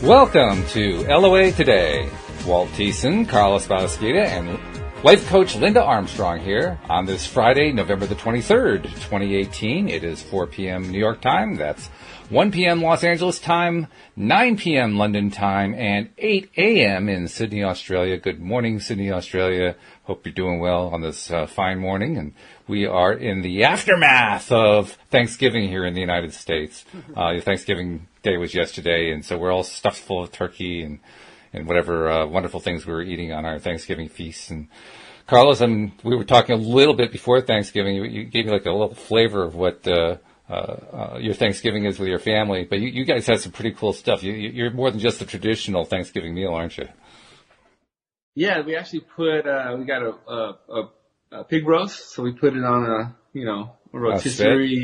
Welcome to LOA Today. Walt Thiessen, Carlos Balasquita, and life coach Linda Armstrong here on this Friday, November the 23rd, 2018. It is 4 p.m. New York time. That's 1 p.m. Los Angeles time, 9 p.m. London time, and 8 a.m. in Sydney, Australia. Good morning, Sydney, Australia. Hope you're doing well on this fine morning. And we are in the aftermath of Thanksgiving here in the United States. Thanksgiving Day was yesterday, and so we're all stuffed full of turkey and whatever wonderful things we were eating on our Thanksgiving feast. And Carlos, we were talking a little bit before Thanksgiving. You gave me like a little flavor of what your Thanksgiving is with your family, but you guys had some pretty cool stuff. You're more than just a traditional Thanksgiving meal, aren't you? Yeah, we actually put we got a pig roast, so we put it on a rotisserie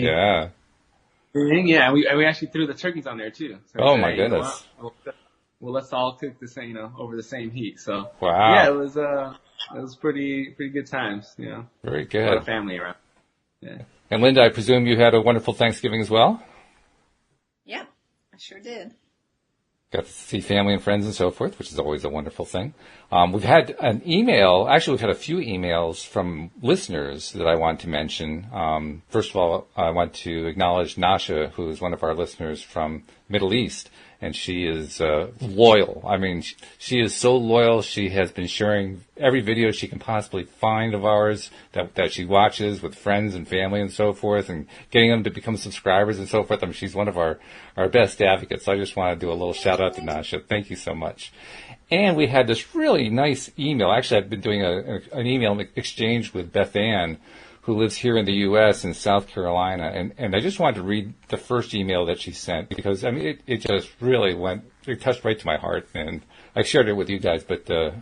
thing. Yeah, and we actually threw the turkeys on there too. So oh my goodness! Well, let's all cook the same, over the same heat. So wow, yeah, it was pretty good times. Very good. A lot of family around. Yeah. And Linda, I presume you had a wonderful Thanksgiving as well? Yeah, I sure did. Got to see family and friends and so forth, which is always a wonderful thing. We've had an email. Actually, we've had a few emails from listeners that I want to mention. First of all, I want to acknowledge Nasha, who is one of our listeners from Middle East, and she is loyal. I mean, she is so loyal. She has been sharing every video she can possibly find of ours that she watches with friends and family and so forth, and getting them to become subscribers and so forth. I mean, she's one of our best advocates. So I just want to do a little shout out to Nasha. Thank you so much. And we had this really nice email. Actually, I've been doing an email exchange with Beth Ann, who lives here in the U.S. in South Carolina. And I just wanted to read the first email that she sent because, I mean, it just really it touched right to my heart. And I shared it with you guys, but I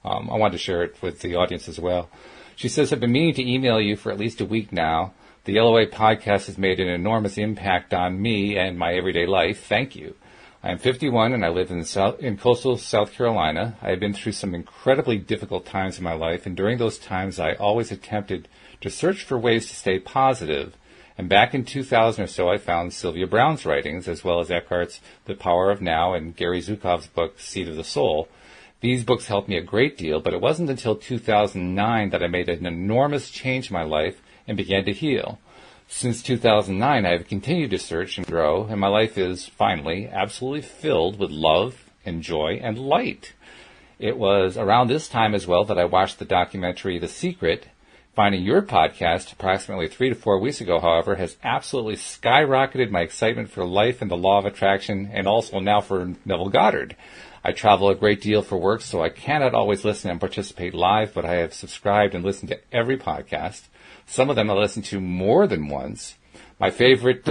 wanted to share it with the audience as well. She says, I've been meaning to email you for at least a week now. The LOA podcast has made an enormous impact on me and my everyday life. Thank you. I am 51 and I live in coastal South Carolina. I have been through some incredibly difficult times in my life, and during those times I always attempted to search for ways to stay positive. And back in 2000 or so, I found Sylvia Browne's writings, as well as Eckhart's The Power of Now and Gary Zukav's book, Seed of the Soul. These books helped me a great deal, but it wasn't until 2009 that I made an enormous change in my life and began to heal. Since 2009, I have continued to search and grow, and my life is, finally, absolutely filled with love and joy and light. It was around this time as well that I watched the documentary The Secret. Finding your podcast approximately 3 to 4 weeks ago, however, has absolutely skyrocketed my excitement for life and the law of attraction, and also now for Neville Goddard. I travel a great deal for work, so I cannot always listen and participate live, but I have subscribed and listened to every podcast. Some of them I listened to more than once. My favorite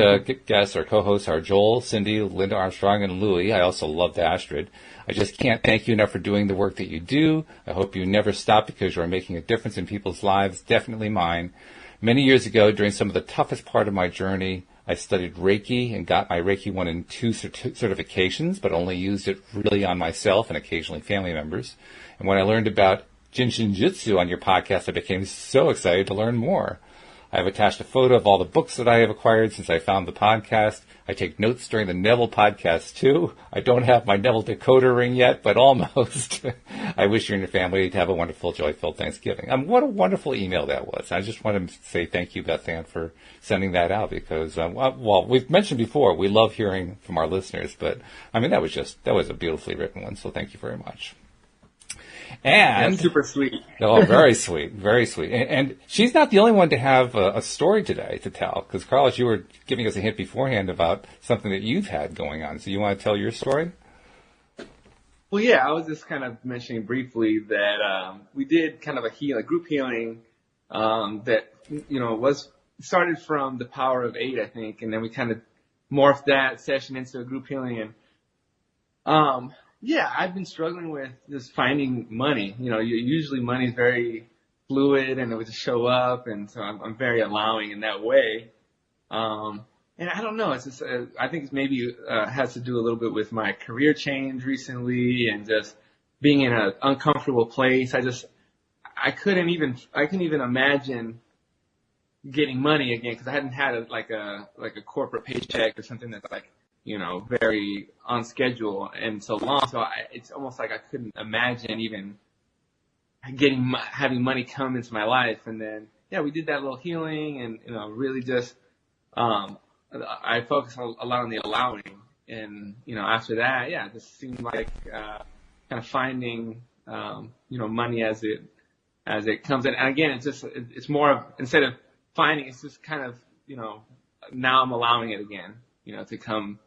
guests or co-hosts are Joel, Cindy, Linda Armstrong, and Louie. I also love Astrid. I just can't thank you enough for doing the work that you do. I hope you never stop because you are making a difference in people's lives, definitely mine. Many years ago, during some of the toughest part of my journey, I studied Reiki and got my Reiki 1 and 2 certifications, but only used it really on myself and occasionally family members. And when I learned about Jinshin Jitsu on your podcast, I became so excited to learn more. I have attached a photo of all the books that I have acquired since I found the podcast. I take notes during the Neville podcast, too. I don't have my Neville decoder ring yet, but almost. I wish you and your family to have a wonderful, joy-filled Thanksgiving. What a wonderful email that was. I just want to say thank you, Beth Ann, for sending that out because, well, we've mentioned before, we love hearing from our listeners, but, I mean, that was a beautifully written one, so thank you very much. And that's super sweet. Oh, very sweet, very sweet. And she's not the only one to have a story today to tell, because Carlos, you were giving us a hint beforehand about something that you've had going on. So you want to tell your story? Well, yeah, I was just kind of mentioning briefly that we did kind of a group healing that was started from the Power of 8, I think, and then we kind of morphed that session into a group healing. And yeah, I've been struggling with just finding money. Usually money is very fluid and it would just show up, and so I'm very allowing in that way. And I don't know, it's just, I think it's maybe has to do a little bit with my career change recently and just being in an uncomfortable place. I couldn't even imagine getting money again because I hadn't had a corporate paycheck or something that's like very on schedule and so long. So it's almost like I couldn't imagine even having money come into my life. And then, yeah, we did that little healing and, really just, I focused a lot on the allowing. And, after that, yeah, it just seemed like, kind of finding, money as it comes in. And again, it's more of, instead of finding, it's just kind of, now I'm allowing it again, to come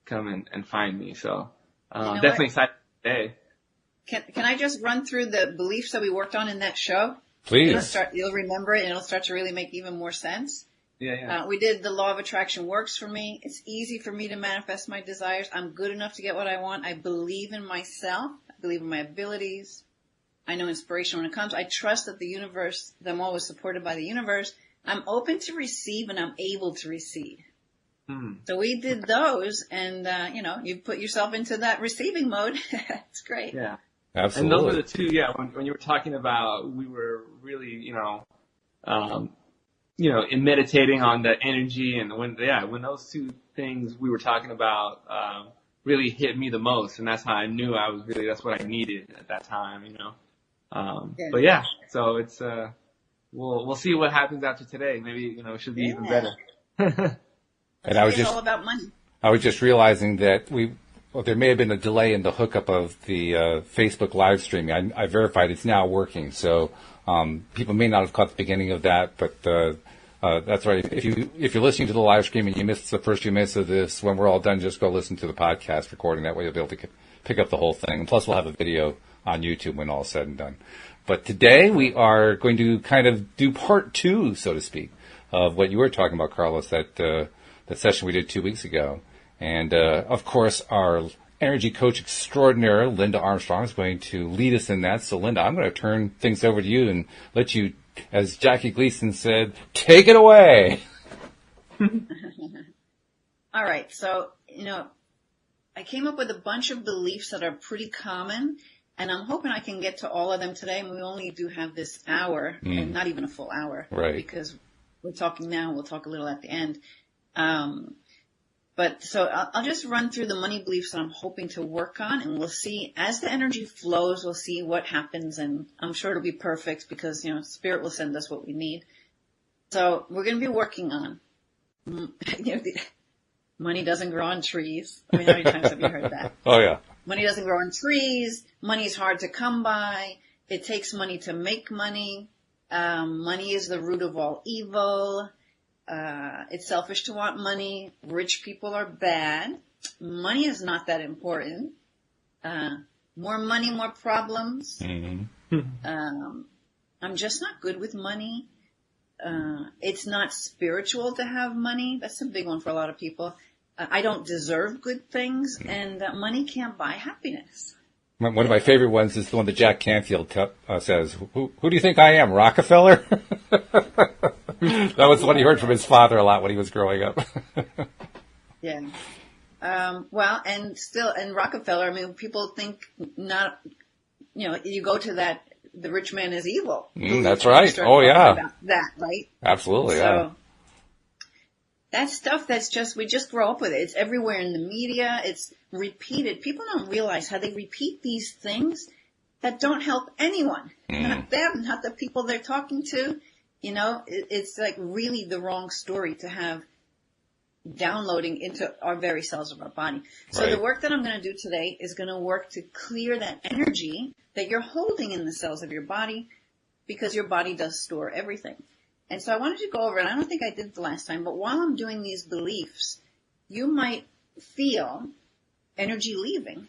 and find me. So, definitely excited today. Can I just run through the beliefs that we worked on in that show? Please. You'll remember it and it'll start to really make even more sense. Yeah. We did the law of attraction works for me. It's easy for me to manifest my desires. I'm good enough to get what I want. I believe in myself. I believe in my abilities. I know inspiration when it comes. I trust that the universe, that I'm always supported by the universe. I'm open to receive and I'm able to receive. So we did those and, you put yourself into that receiving mode. It's great. Yeah. Absolutely. And those were the two, when you were talking about, we were really, in meditating on the energy and when those two things we were talking about, really hit me the most. And that's how I knew that's what I needed at that time, But yeah, so it's, we'll see what happens after today. Maybe, it should be even better. And it's all about money. I was just realizing that there may have been a delay in the hookup of the Facebook live streaming. I verified it's now working, so people may not have caught the beginning of that, but that's right. If you're listening to the live stream and you missed the first few minutes of this, when we're all done, just go listen to the podcast recording. That way you'll be able to pick up the whole thing. And plus, we'll have a video on YouTube when all is said and done. But today we are going to kind of do part 2, so to speak, of what you were talking about, Carlos, that session we did 2 weeks ago. And, of course, our energy coach extraordinaire, Linda Armstrong, is going to lead us in that. So, Linda, I'm going to turn things over to you and let you, as Jackie Gleason said, take it away. All right. So, I came up with a bunch of beliefs that are pretty common, and I'm hoping I can get to all of them today. And we only do have this hour, and not even a full hour. Right. Because we're talking now, we'll talk a little at the end. But so I'll just run through the money beliefs that I'm hoping to work on, and we'll see as the energy flows, we'll see what happens, and I'm sure it'll be perfect because, Spirit will send us what we need. So we're going to be working on, money doesn't grow on trees. I mean, how many times have you heard that? Oh, yeah. Money doesn't grow on trees. Money's hard to come by. It takes money to make money. Money is the root of all evil. It's selfish to want money. Rich people are bad. Money is not that important. More money, more problems. Mm-hmm. I'm just not good with money. It's not spiritual to have money. That's a big one for a lot of people. I don't deserve good things, and money can't buy happiness. One of my favorite ones is the one that Jack Canfield says, who do you think I am, Rockefeller? That was what he heard from his father a lot when he was growing up. Yeah. Well, and Rockefeller, I mean, people think not, you go to that, the rich man is evil. That's right. Oh, yeah. About that, right? Absolutely, yeah. So, that stuff we just grow up with it. It's everywhere in the media. It's repeated. People don't realize how they repeat these things that don't help anyone. Not them, not the people they're talking to. It's like really the wrong story to have downloading into our very cells of our body. So Right. The work that I'm going to do today is going to work to clear that energy that you're holding in the cells of your body, because your body does store everything. And so I wanted to go over, and I don't think I did the last time, but while I'm doing these beliefs, you might feel energy leaving.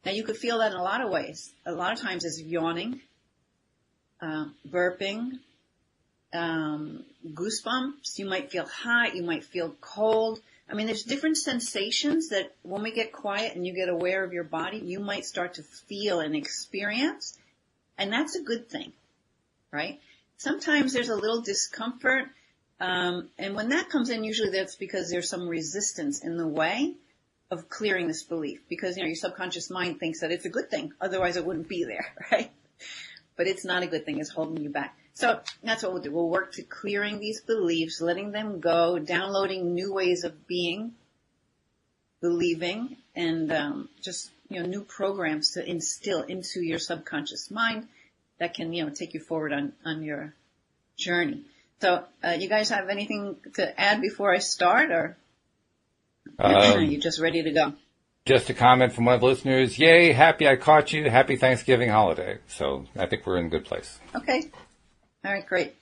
Now you could feel that in a lot of ways. A lot of times it's yawning, burping, goosebumps. You might feel hot. You might feel cold. I mean, there's different sensations that when we get quiet and you get aware of your body, you might start to feel and experience. And that's a good thing, right? Sometimes there's a little discomfort. And when that comes in, usually that's because there's some resistance in the way of clearing this belief. Because, your subconscious mind thinks that it's a good thing. Otherwise it wouldn't be there, right? But it's not a good thing. It's holding you back. So that's what we'll do. We'll work to clearing these beliefs, letting them go, downloading new ways of being, believing and just, new programs to instill into your subconscious mind that can, take you forward on your journey. So, you guys have anything to add before I start, or are you just ready to go? Just a comment from one of the listeners. Yay, happy I caught you. Happy Thanksgiving holiday. So I think we're in a good place. Okay. All right, great.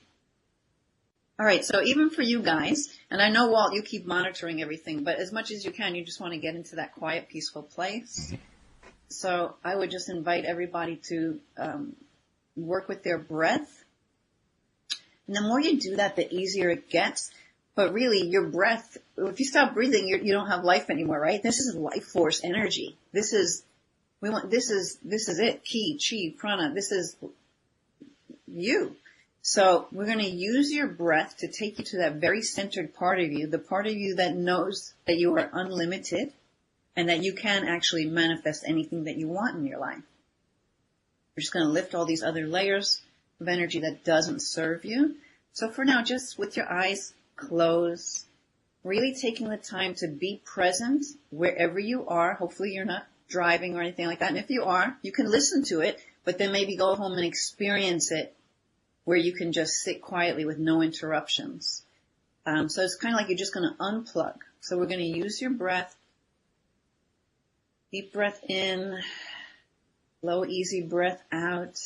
All right, so even for you guys, and I know, Walt, you keep monitoring everything, but as much as you can, you just want to get into that quiet, peaceful place. Mm-hmm. So I would just invite everybody to work with their breath. And the more you do that, the easier it gets. But really, your breath, if you stop breathing, you don't have life anymore, right? This is life force energy. This is it. Ki, chi, prana. This is you. So we're going to use your breath to take you to that very centered part of you, the part of you that knows that you are unlimited and that you can actually manifest anything that you want in your life. We're just going to lift all these other layers of energy that doesn't serve you. So for now, just with your eyes closed, really taking the time to be present wherever you are. Hopefully you're not driving or anything like that. And if you are, you can listen to it, but then maybe go home and experience it where you can just sit quietly with no interruptions. So it's kind of like you're just going to unplug. So we're going to use your breath. Deep breath in, slow, easy breath out.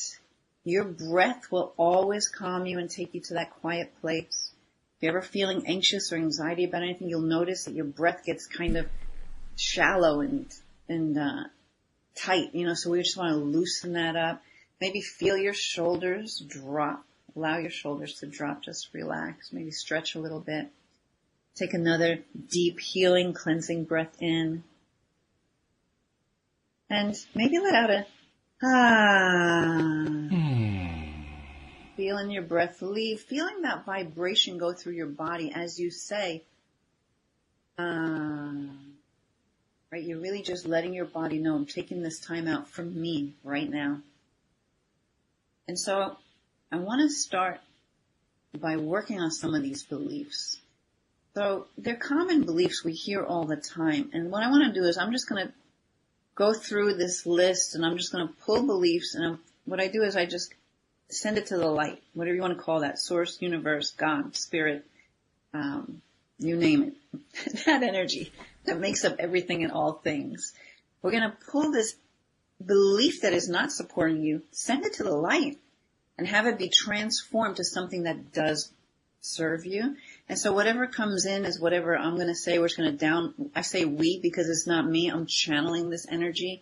Your breath will always calm you and take you to that quiet place. If you're ever feeling anxious or anxiety about anything, you'll notice that your breath gets kind of shallow and tight, so we just want to loosen that up. Maybe feel your shoulders drop. Allow your shoulders to drop. Just relax. Maybe stretch a little bit. Take another deep, healing, cleansing breath in. And maybe let out a Feeling your breath leave. Feeling that vibration go through your body as you say, right? You're really just letting your body know, I'm taking this time out for me right now. And so I want to start by working on some of these beliefs. So they're common beliefs we hear all the time. And what I want to do is I'm just going to go through this list and I'm just going to pull beliefs. And what I do is I just send it to the light, whatever you want to call that, source, universe, God, spirit, you name it, that energy that makes up everything and all things. We're going to pull this belief that is not supporting you, send it to the light, and have it be transformed to something that does serve you. And so whatever comes in is whatever I'm going to say. We're just going to I say we because it's not me. I'm channeling this energy.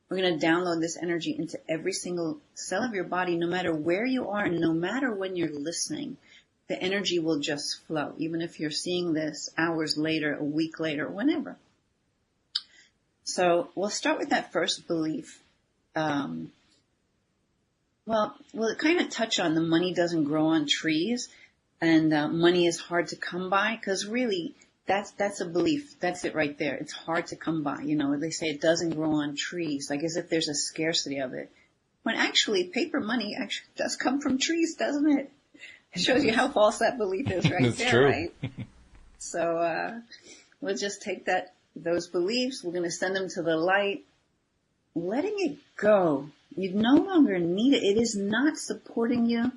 We're going to download this energy into every single cell of your body, no matter where you are and no matter when you're listening. The energy will just flow, even if you're seeing this hours later, a week later, whenever. So we'll start with that first belief. We'll kind of touch on the money doesn't grow on trees and money is hard to come by, because really that's a belief. That's it right there. It's hard to come by. They say it doesn't grow on trees, like as if there's a scarcity of it. When actually paper money actually does come from trees, doesn't it? It shows you how false that belief is right That's there, true. right? So we'll just take those beliefs. We're going to send them to the light, letting it go. You no longer need it. It is not supporting you.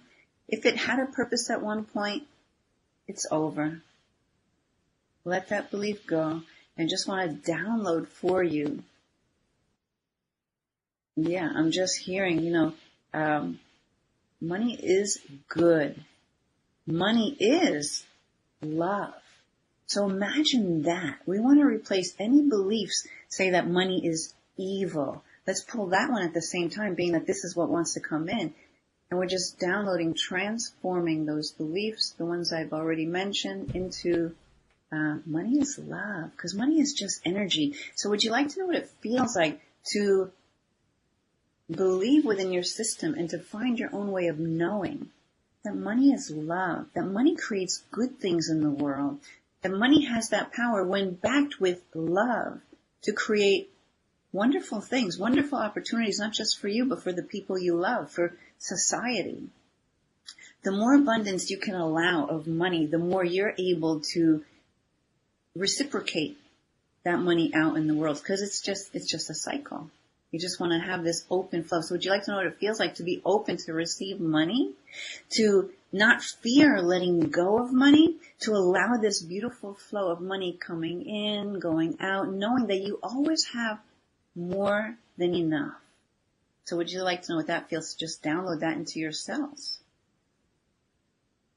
If it had a purpose at one point, it's over. Let that belief go and just want to download for you. Yeah, I'm just hearing, money is good. Money is love. So imagine that. We want to replace any beliefs, say that money is evil. Let's pull that one at the same time, being that this is what wants to come in. And we're just downloading, transforming those beliefs, the ones I've already mentioned, into money is love, because money is just energy. So would you like to know what it feels like to believe within your system and to find your own way of knowing that money is love, that money creates good things in the world, that money has that power when backed with love to create wonderful things, wonderful opportunities, not just for you, but for the people you love, for society. The more abundance you can allow of money, the more you're able to reciprocate that money out in the world, because it's just a cycle. You just want to have this open flow. So would you like to know what it feels like to be open to receive money? To not fear letting go of money? To allow this beautiful flow of money coming in, going out, knowing that you always have more than enough. So would you like to know what that feels? Just download that into your cells.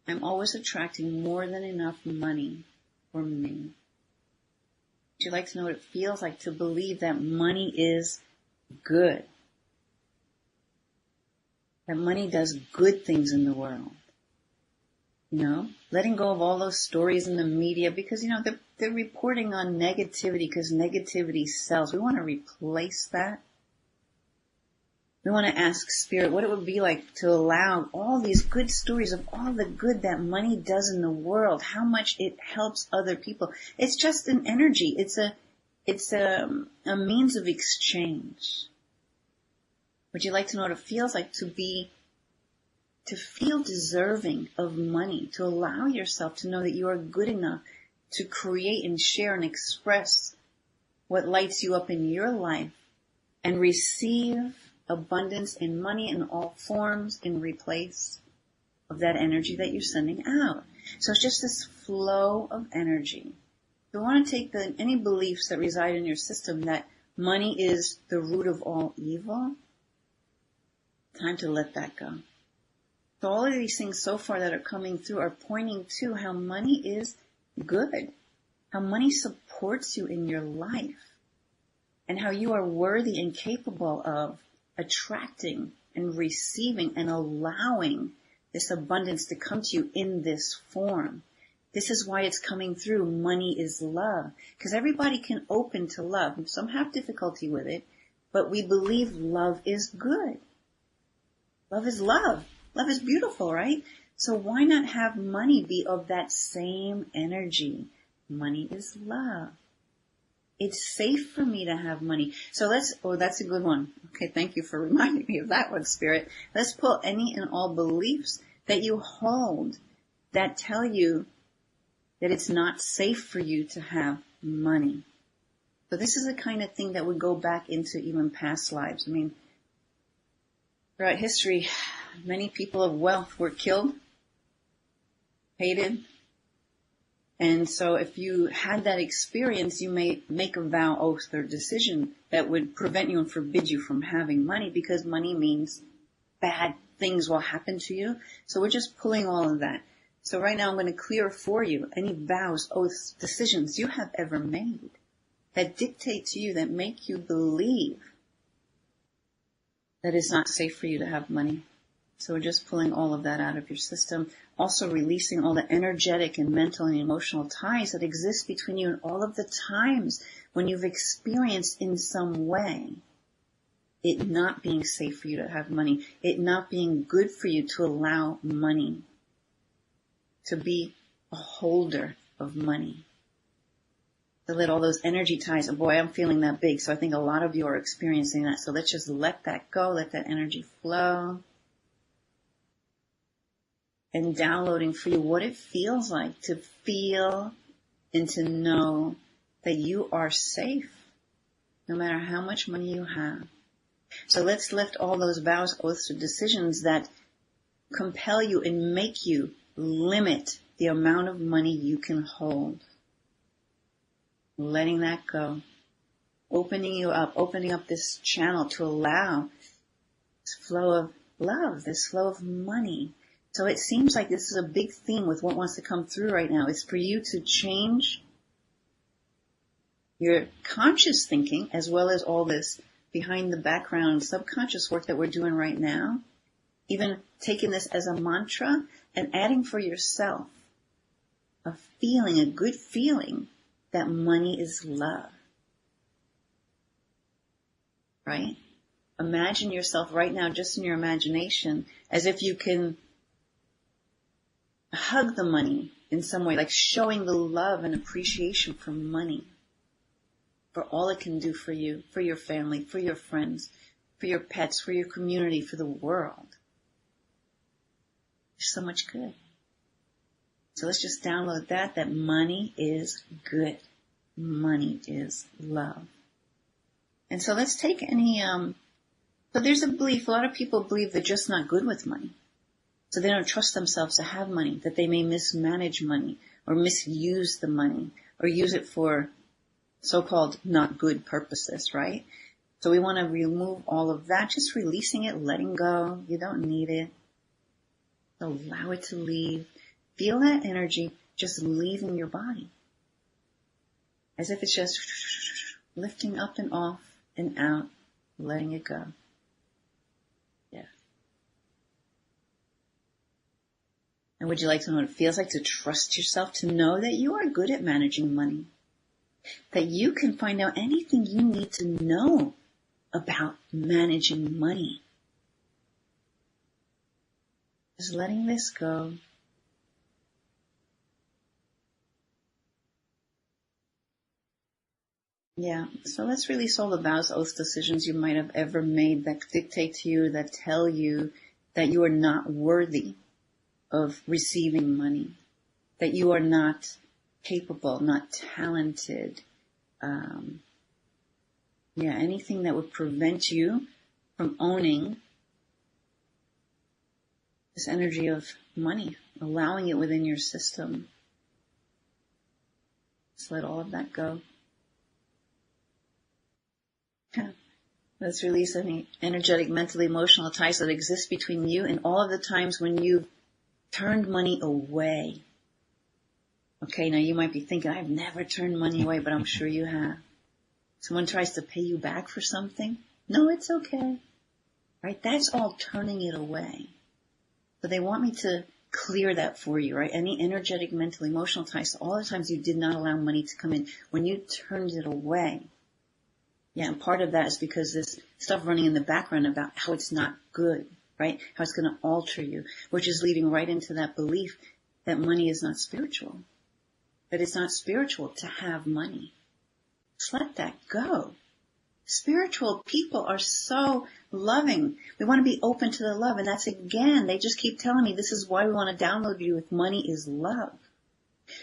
I'm always attracting more than enough money for me. Would you like to know what it feels like to believe that money is good? That money does good things in the world. You know, letting go of all those stories in the media, because, you know, they're reporting on negativity because negativity sells. We want to replace that. We want to ask Spirit what it would be like to allow all these good stories of all the good that money does in the world, how much it helps other people. It's just an energy. It's a means of exchange. Would you like to know what it feels like to feel deserving of money, to allow yourself to know that you are good enough to create and share and express what lights you up in your life and receive abundance in money in all forms in replace of that energy that you're sending out? So it's just this flow of energy. You want to take any beliefs that reside in your system that money is the root of all evil. Time to let that go. So all of these things so far that are coming through are pointing to how money is good, how money supports you in your life, and how you are worthy and capable of attracting and receiving and allowing this abundance to come to you in this form. This is why it's coming through. Money is love, because everybody can open to love. Some have difficulty with it, but we believe love is good. Love is love. Love is beautiful, right? So why not have money be of that same energy? Money is love. It's safe for me to have money. So that's a good one. Okay, thank you for reminding me of that one, Spirit. Let's pull any and all beliefs that you hold that tell you that it's not safe for you to have money. So this is the kind of thing that would go back into even past lives. I mean, throughout history, many people of wealth were killed, hated. And so if you had that experience, you may make a vow, oath, or decision that would prevent you and forbid you from having money, because money means bad things will happen to you. So we're just pulling all of that. So right now I'm going to clear for you any vows, oaths, decisions you have ever made that dictate to you, that make you believe that it's not safe for you to have money. So we're just pulling all of that out of your system. Also releasing all the energetic and mental and emotional ties that exist between you and all of the times when you've experienced in some way it not being safe for you to have money, it not being good for you to allow money, to be a holder of money. To let all those energy ties, and boy, I'm feeling that big. So I think a lot of you are experiencing that. So let's just let that go, let that energy flow. And downloading for you what it feels like to feel and to know that you are safe no matter how much money you have. So let's lift all those vows, oaths, or decisions that compel you and make you limit the amount of money you can hold. Letting that go. Opening you up, opening up this channel to allow this flow of love, this flow of money. So it seems like this is a big theme with what wants to come through right now. It's for you to change your conscious thinking as well as all this behind the background subconscious work that we're doing right now. Even taking this as a mantra and adding for yourself a feeling, a good feeling that money is love. Right? Imagine yourself right now, just in your imagination, as if you can hug the money in some way, like showing the love and appreciation for money, for all it can do for you, for your family, for your friends, for your pets, for your community, for the world. There's so much good. So let's just download that money is good. money is love. And so let's take any, so there's a belief, a lot of people believe they're just not good with money. So they don't trust themselves to have money, that they may mismanage money or misuse the money or use it for so-called not good purposes, right? So we want to remove all of that, just releasing it, letting go. You don't need it. Allow it to leave. Feel that energy just leaving your body. As if it's just lifting up and off and out, letting it go. Yeah. And would you like to know what it feels like to trust yourself, to know that you are good at managing money? That you can find out anything you need to know about managing money. Just letting this go. Yeah, so let's release all the vows, oaths, decisions you might have ever made that dictate to you, that tell you that you are not worthy of receiving money, that you are not capable, not talented. Anything that would prevent you from owning this energy of money, allowing it within your system. Just let all of that go. Let's release any energetic, mental, emotional ties that exist between you and all of the times when you've turned money away. Okay, now you might be thinking, I've never turned money away, but I'm sure you have. Someone tries to pay you back for something. No, it's okay. Right? That's all turning it away. So they want me to clear that for you, right? Any energetic, mental, emotional ties, all the times you did not allow money to come in, when you turned it away. Yeah, and part of that is because this stuff running in the background about how it's not good, right? How it's going to alter you, which is leading right into that belief that money is not spiritual. That it's not spiritual to have money. Just let that go. Spiritual people are so loving. We want to be open to the love. And that's, again, they just keep telling me this is why we want to download you with money is love.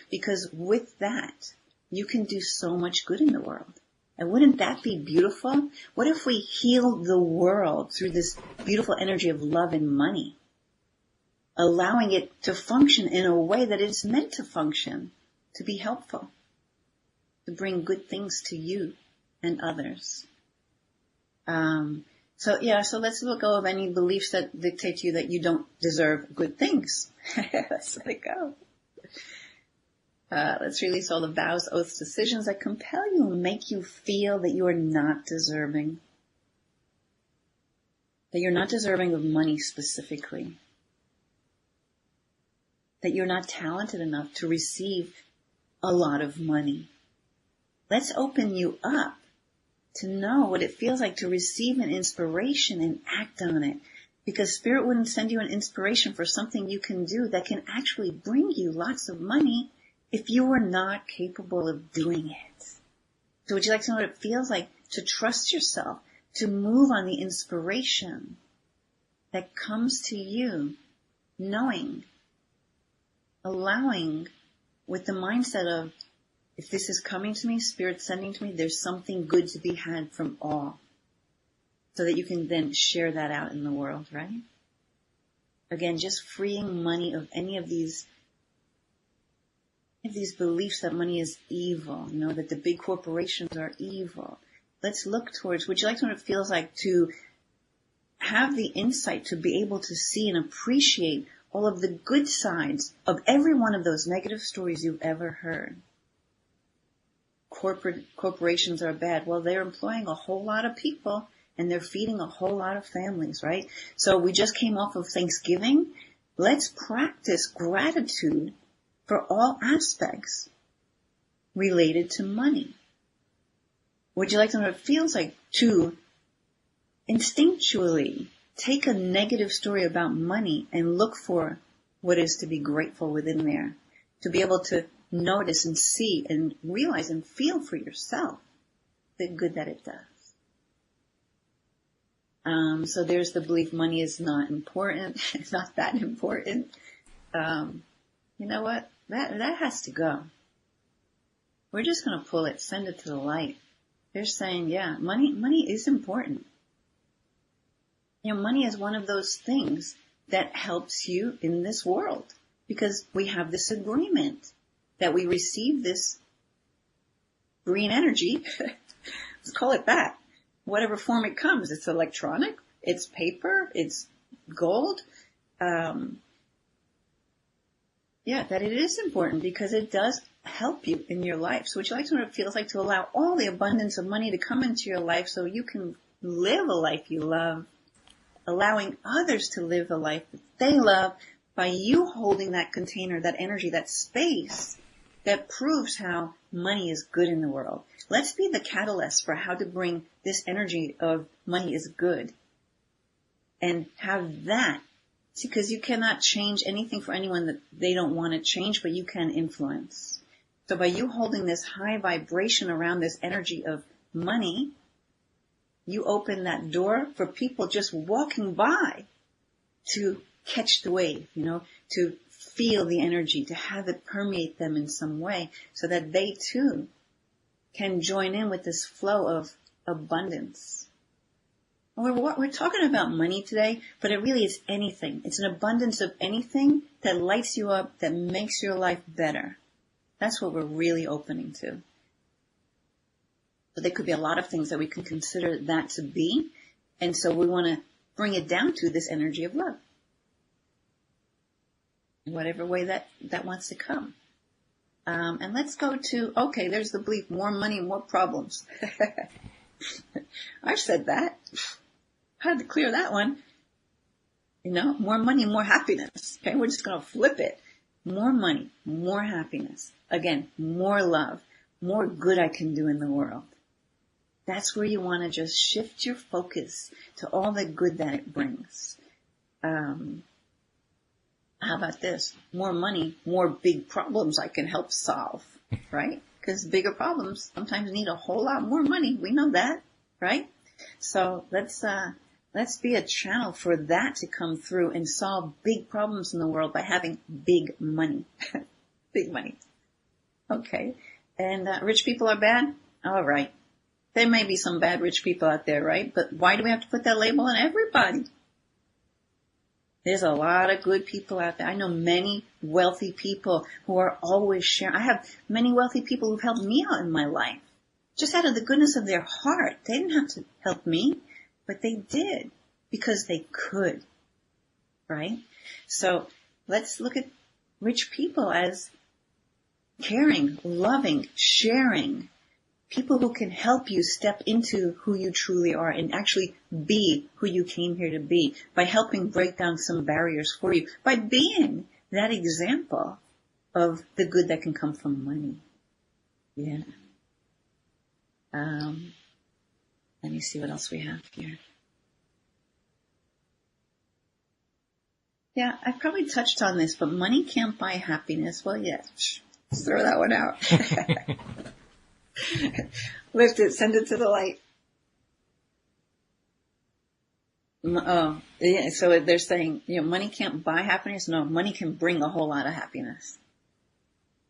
Because with that, you can do so much good in the world. And wouldn't that be beautiful? What if we healed the world through this beautiful energy of love and money? Allowing it to function in a way that it's meant to function, to be helpful, to bring good things to you and others. So let's let go of any beliefs that dictate to you that you don't deserve good things. Let's let it go. Let's release all the vows, oaths, decisions that compel you and make you feel that you are not deserving. That you're not deserving of money specifically. That you're not talented enough to receive a lot of money. Let's open you up to know what it feels like to receive an inspiration and act on it. Because Spirit wouldn't send you an inspiration for something you can do that can actually bring you lots of money if you were not capable of doing it. So would you like to know what it feels like to trust yourself, to move on the inspiration that comes to you, knowing, allowing, with the mindset of, if this is coming to me, Spirit sending to me, there's something good to be had from all. So that you can then share that out in the world, right? Again, just freeing money of any of these beliefs that money is evil, that the big corporations are evil. Let's look towards, would you like to know what it feels like to have the insight to be able to see and appreciate all of the good sides of every one of those negative stories you've ever heard? Corporations are bad. Well, they're employing a whole lot of people and they're feeding a whole lot of families, right? So we just came off of Thanksgiving. Let's practice gratitude for all aspects related to money. Would you like to know what it feels like to instinctually take a negative story about money and look for what is to be grateful within there? To be able to notice and see and realize and feel for yourself the good that it does. So there's the belief money is not important. It's not that important. You know what? That has to go. we're just going to pull it, send it to the light. They're saying, yeah, money is important. You know, money is one of those things that helps you in this world because we have this agreement that we receive this green energy. Let's call it that. Whatever form it comes. It's electronic, it's paper, it's gold. That it is important because it does help you in your life. So would you like to know what it feels like to allow all the abundance of money to come into your life so you can live a life you love, allowing others to live a life that they love by you holding that container, that energy, that space that proves how money is good in the world. Let's be the catalyst for how to bring this energy of money is good and have that. See, because you cannot change anything for anyone that they don't want to change, but you can influence. So by you holding this high vibration around this energy of money, you open that door for people just walking by to catch the wave, to feel the energy, to have it permeate them in some way so that they too can join in with this flow of abundance. We're talking about money today, but it really is anything. It's an abundance of anything that lights you up, that makes your life better. That's what we're really opening to. But there could be a lot of things that we can consider that to be. And so we want to bring it down to this energy of love. In whatever way that wants to come. And let's go to, okay, there's the belief, more money, more problems. I've said that. I had to clear that one. More money, more happiness. Okay, we're just going to flip it. More money, more happiness. Again, more love, more good I can do in the world. That's where you want to just shift your focus to all the good that it brings. How about this? More money, more big problems I can help solve, right? Because bigger problems sometimes need a whole lot more money. We know that, right? So let's be a channel for that to come through and solve big problems in the world by having big money. Big money. Okay. And rich people are bad? All right. There may be some bad rich people out there, right? But why do we have to put that label on everybody? There's a lot of good people out there. I know many wealthy people who are always sharing. I have many wealthy people who've helped me out in my life. Just out of the goodness of their heart. They didn't have to help me, but they did because they could. Right? So let's look at rich people as caring, loving, sharing. People who can help you step into who you truly are and actually be who you came here to be by helping break down some barriers for you, by being that example of the good that can come from money. Yeah. Let me see what else we have here. Yeah, I probably touched on this, but money can't buy happiness. Well, yes. Let's throw that one out. Lift it, send it to the light. Oh, yeah. So they're saying, money can't buy happiness. No, money can bring a whole lot of happiness.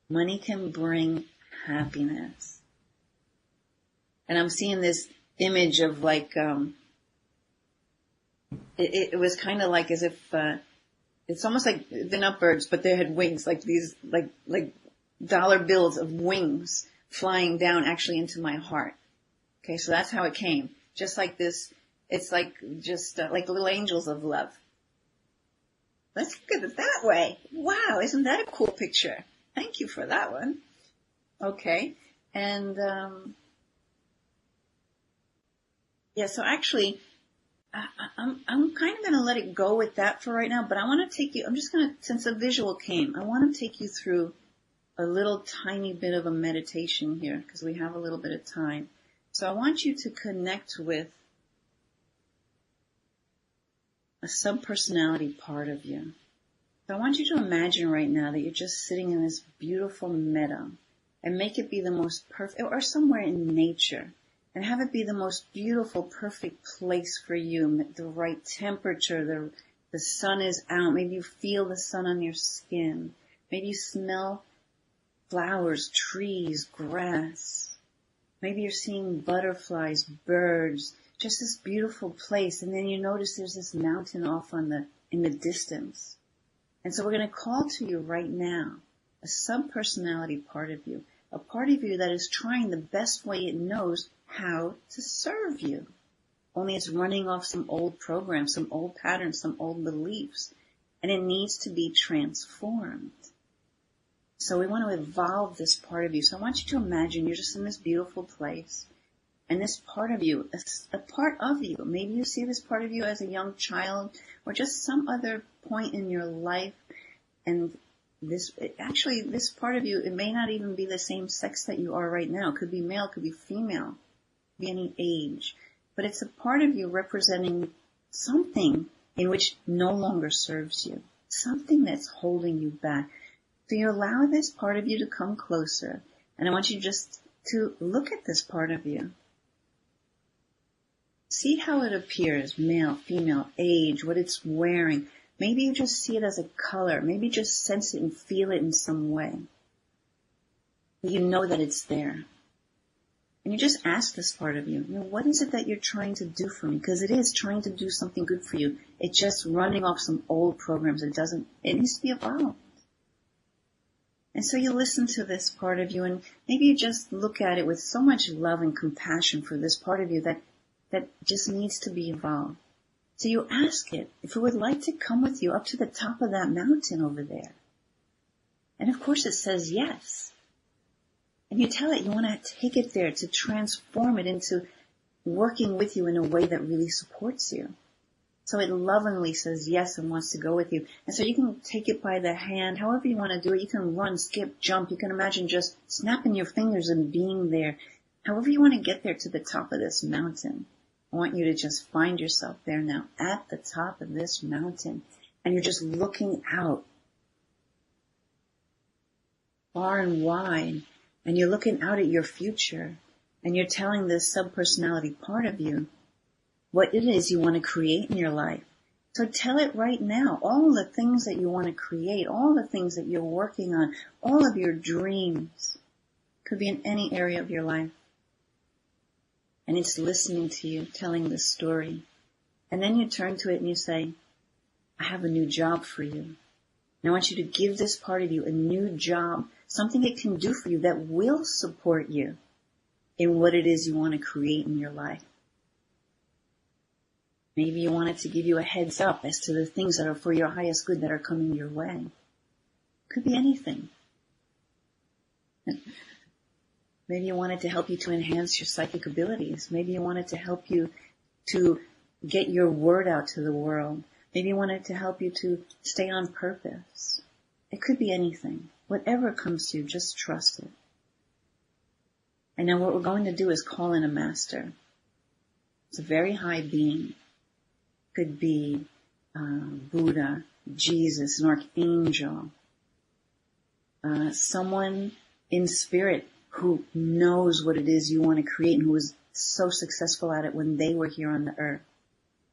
Money can bring happiness. And I'm seeing this image of like, it was kind of like as if, it's almost like they're not birds, but they had wings, like these, like dollar bills of wings flying down actually into my heart. Okay, so that's how it came. Just like this, it's like just like little angels of love. Let's look at it that way. Wow, isn't that a cool picture? Thank you for that one. Okay, and so actually, I'm kind of going to let it go with that for right now, but I want to take you, since the visual came, I want to take you through a little tiny bit of a meditation here because we have a little bit of time. So I want you to connect with a subpersonality part of you. So I want you to imagine right now that you're just sitting in this beautiful meadow and make it be the most perfect, or somewhere in nature, and have it be the most beautiful, perfect place for you, the right temperature, the sun is out, maybe you feel the sun on your skin, maybe you smell flowers, trees, grass. Maybe you're seeing butterflies, birds, just this beautiful place. And then you notice there's this mountain off in the distance. And so we're going to call to you right now a subpersonality part of you, a part of you that is trying the best way it knows how to serve you. Only it's running off some old programs, some old patterns, some old beliefs, and it needs to be transformed. So we want to evolve this part of you. So I want you to imagine you're just in this beautiful place, and this part of you, a part of you, maybe you see this part of you as a young child or just some other point in your life, and this part of you, it may not even be the same sex that you are right now. It could be male, it could be female, it could be any age. But it's a part of you representing something in which no longer serves you, something that's holding you back. So you allow this part of you to come closer, and I want you just to look at this part of you. See how it appears, male, female, age, what it's wearing. Maybe you just see it as a color. Maybe just sense it and feel it in some way. But you know that it's there. And you just ask this part of you, what is it that you're trying to do for me? Because it is trying to do something good for you. It's just running off some old programs. It needs to be evolved. And so you listen to this part of you, and maybe you just look at it with so much love and compassion for this part of you that just needs to be evolved. So you ask it if it would like to come with you up to the top of that mountain over there. And of course it says yes. And you tell it you want to take it there to transform it into working with you in a way that really supports you. So it lovingly says yes and wants to go with you. And so you can take it by the hand, however you want to do it. You can run, skip, jump. You can imagine just snapping your fingers and being there. However you want to get there to the top of this mountain. I want you to just find yourself there now at the top of this mountain. And you're just looking out far and wide. And you're looking out at your future, and you're telling this subpersonality part of you what it is you want to create in your life. So tell it right now, all the things that you want to create, all the things that you're working on, all of your dreams. Could be in any area of your life. And it's listening to you, telling this story. And then you turn to it and you say, I have a new job for you. And I want you to give this part of you a new job, something it can do for you that will support you in what it is you want to create in your life. Maybe you want it to give you a heads up as to the things that are for your highest good that are coming your way. Could be anything. Maybe you want it to help you to enhance your psychic abilities. Maybe you want it to help you to get your word out to the world. Maybe you want it to help you to stay on purpose. It could be anything. Whatever comes to you, just trust it. And now what we're going to do is call in a master. It's a very high being. Could be Buddha, Jesus, an archangel, someone in spirit who knows what it is you want to create and who was so successful at it when they were here on the earth.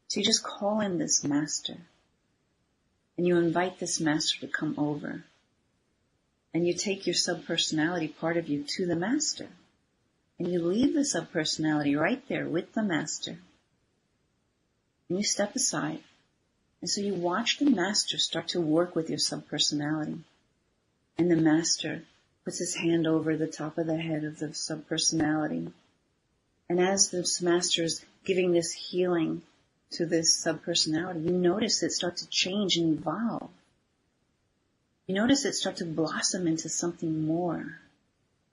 So you just call in this master and you invite this master to come over. And you take your subpersonality part of you to the master. And you leave the subpersonality right there with the master. And you step aside. And so you watch the master start to work with your subpersonality. And the master puts his hand over the top of the head of the subpersonality. And as this master is giving this healing to this subpersonality, you notice it start to change and evolve. You notice it start to blossom into something more.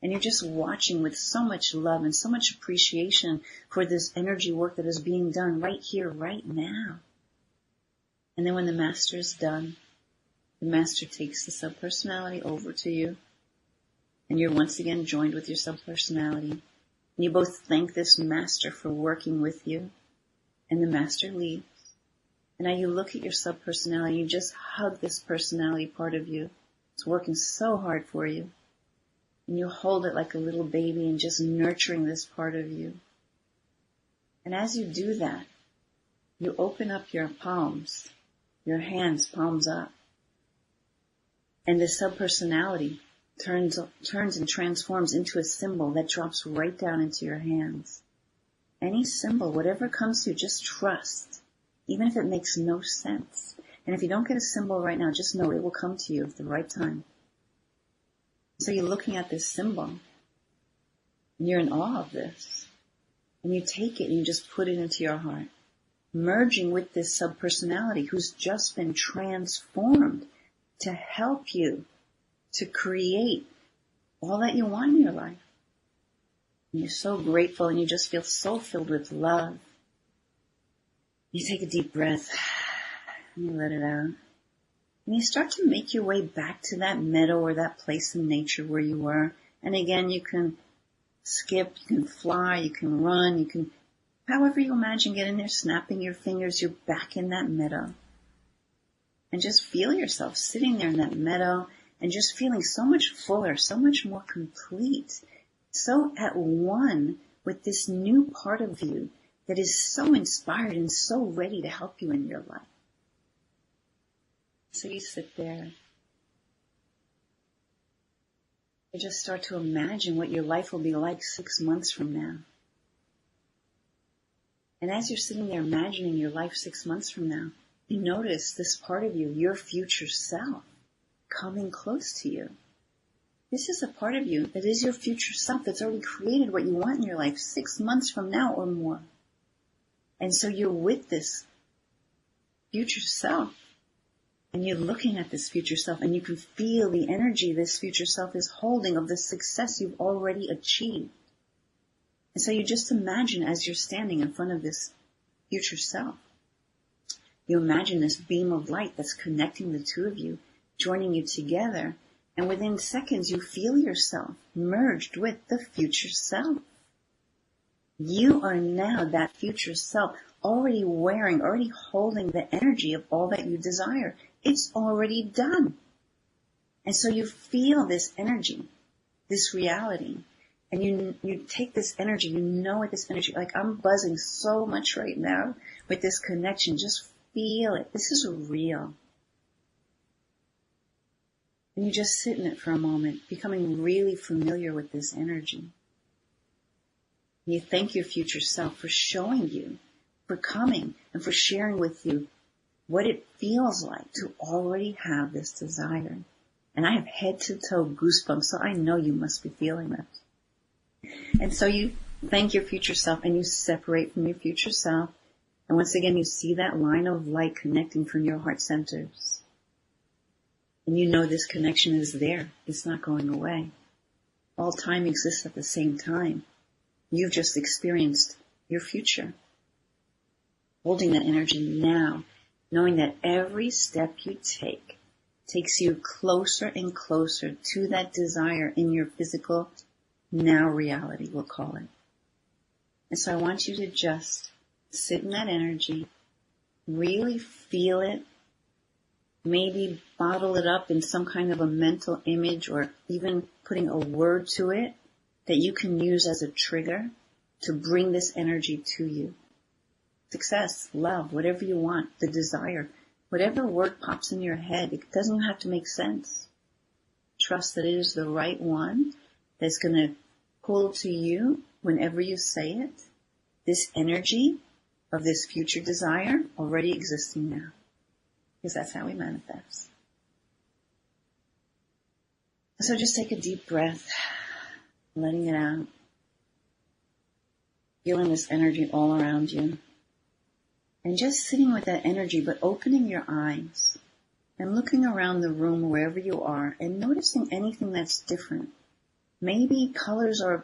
And you're just watching with so much love and so much appreciation for this energy work that is being done right here, right now. And then when the master is done, the master takes the subpersonality over to you. And you're once again joined with your subpersonality. And you both thank this master for working with you. And the master leaves. And now you look at your subpersonality, you just hug this personality part of you. It's working so hard for you. And you hold it like a little baby and just nurturing this part of you. And as you do that, you open up your palms, your hands, palms up. And the subpersonality turns and transforms into a symbol that drops right down into your hands. Any symbol, whatever comes to you, just trust, even if it makes no sense. And if you don't get a symbol right now, just know it will come to you at the right time. So you're looking at this symbol, and you're in awe of this. And you take it and you just put it into your heart, merging with this subpersonality who's just been transformed to help you to create all that you want in your life. And you're so grateful and you just feel so filled with love. You take a deep breath and you let it out. And you start to make your way back to that meadow or that place in nature where you were. And again, you can skip, you can fly, you can run, you can, however you imagine getting there, snapping your fingers, you're back in that meadow. And just feel yourself sitting there in that meadow and just feeling so much fuller, so much more complete, so at one with this new part of you that is so inspired and so ready to help you in your life. So you sit there. You just start to imagine what your life will be like 6 months from now. And as you're sitting there imagining your life 6 months from now, you notice this part of you, your future self, coming close to you. This is a part of you that is your future self that's already created what you want in your life 6 months from now or more. And so you're with this future self. And you're looking at this future self and you can feel the energy this future self is holding of the success you've already achieved. And so you just imagine as you're standing in front of this future self, you imagine this beam of light that's connecting the two of you, joining you together. And within seconds, you feel yourself merged with the future self. You are now that future self, already wearing, already holding the energy of all that you desire. It's already done. And so you feel this energy, this reality, and you take this energy, you know what this energy, like I'm buzzing so much right now with this connection. Just feel it. This is real. And you just sit in it for a moment, becoming really familiar with this energy. And you thank your future self for showing you, for coming, and for sharing with you what it feels like to already have this desire. And I have head to toe goosebumps, so I know you must be feeling this. And so you thank your future self and you separate from your future self. And once again, you see that line of light connecting from your heart centers. And you know this connection is there. It's not going away. All time exists at the same time. You've just experienced your future. Holding that energy now, knowing that every step you take takes you closer and closer to that desire in your physical now reality, we'll call it. And so I want you to just sit in that energy, really feel it, maybe bottle it up in some kind of a mental image or even putting a word to it that you can use as a trigger to bring this energy to you. Success, love, whatever you want, the desire, whatever word pops in your head, it doesn't even have to make sense. Trust that it is the right one that's going to pull to you whenever you say it. This energy of this future desire already existing now. Because that's how we manifest. So just take a deep breath, letting it out. Feeling this energy all around you. And just sitting with that energy, but opening your eyes and looking around the room wherever you are and noticing anything that's different. Maybe colors are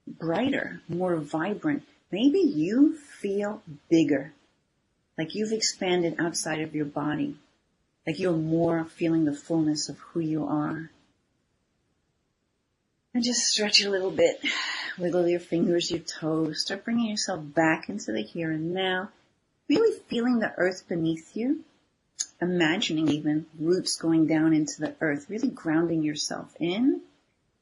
brighter, more vibrant. Maybe you feel bigger, like you've expanded outside of your body, like you're more feeling the fullness of who you are. And just stretch a little bit, wiggle your fingers, your toes, start bringing yourself back into the here and now. Really feeling the earth beneath you, imagining even roots going down into the earth, really grounding yourself in,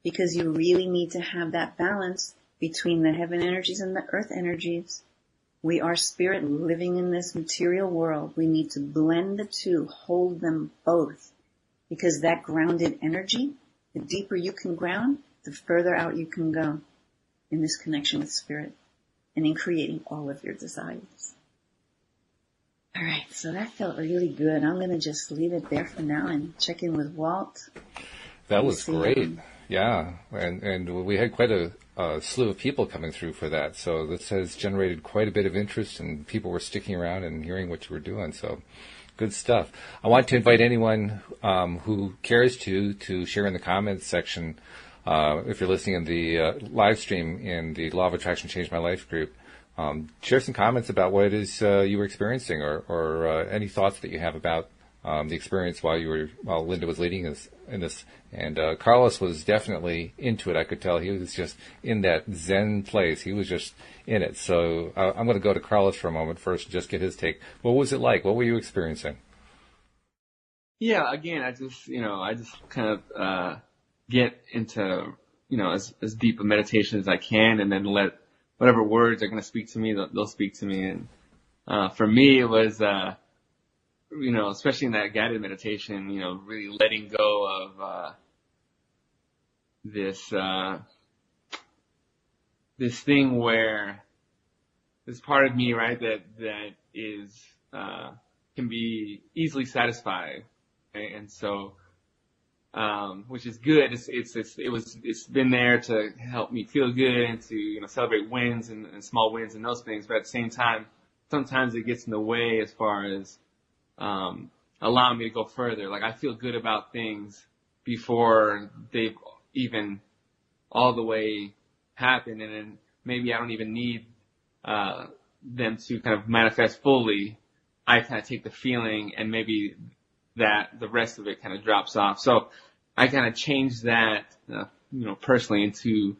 because you really need to have that balance between the heaven energies and the earth energies. We are spirit living in this material world. We need to blend the two, hold them both, because that grounded energy The deeper you can ground, the further out you can go in this connection with spirit and in creating all of your desires. All right, so that felt really good. I'm going to just leave it there for now and check in with Walt. That was great. Yeah, and we had quite a slew of people coming through for that. So this has generated quite a bit of interest, and people were sticking around and hearing what you were doing. So good stuff. I want to invite anyone who cares to share in the comments section. If you're listening in the live stream in the Law of Attraction Changed My Life group, share some comments about what it is you were experiencing, or any thoughts that you have about the experience while Linda was leading us in this. And Carlos was definitely into it. I could tell he was just in that Zen place. He was just in it. So I'm going to go to Carlos for a moment first and just get his take. What was it like? What were you experiencing? Yeah, again, I just kind of get into, as deep a meditation as I can, and then let whatever words are going to speak to me, they'll speak to me. And for me, it was, especially in that guided meditation, really letting go of this thing where there's part of me, right, that is can be easily satisfied, right? And so which is good. It's been there to help me feel good and to celebrate wins and small wins and those things. But at the same time, sometimes it gets in the way as far as allowing me to go further. Like I feel good about things before they've even all the way happened, and then maybe I don't even need them to kind of manifest fully. I kind of take the feeling, and maybe that the rest of it kind of drops off. So I kind of changed that, personally into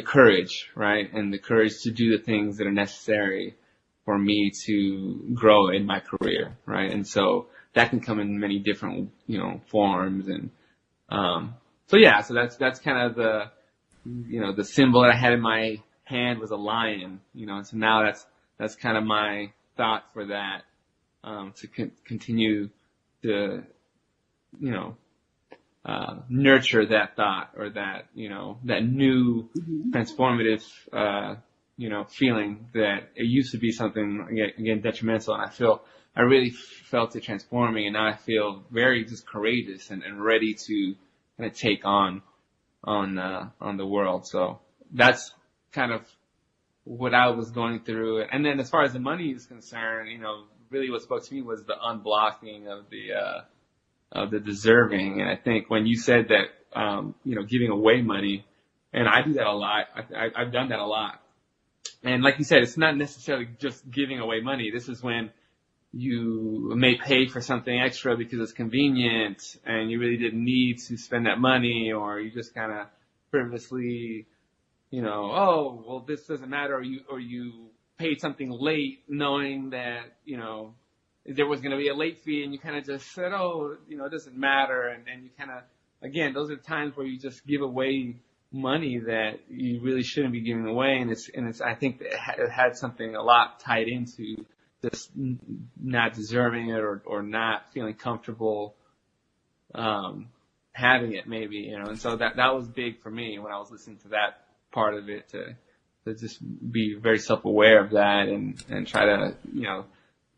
courage, right? And the courage to do the things that are necessary for me to grow in my career, right? And so that can come in many different, forms. And, so that's kind of the symbol that I had in my hand was a lion, and so now that's kind of my thought for that, to continue to, nurture that thought, or that, that new transformative, feeling that it used to be something, again, detrimental. And I really felt it transforming, and now I feel very just courageous and ready to kind of take on the world. So that's kind of what I was going through. And then as far as the money is concerned, really what spoke to me was the unblocking of the deserving. And I think when you said that, giving away money, and I do that a lot. I've done that a lot. And like you said, it's not necessarily just giving away money. This is when you may pay for something extra because it's convenient and you really didn't need to spend that money, or you just kind of frivolously, oh, well, this doesn't matter. Or you paid something late knowing that, there was going to be a late fee, and you kind of just said, oh, it doesn't matter. And you kind of, again, those are times where you just give away money that you really shouldn't be giving away. And it's, I think it had something a lot tied into just not deserving it, or not feeling comfortable, having it maybe, and so that was big for me when I was listening to that part of it, to just be very self-aware of that and try to,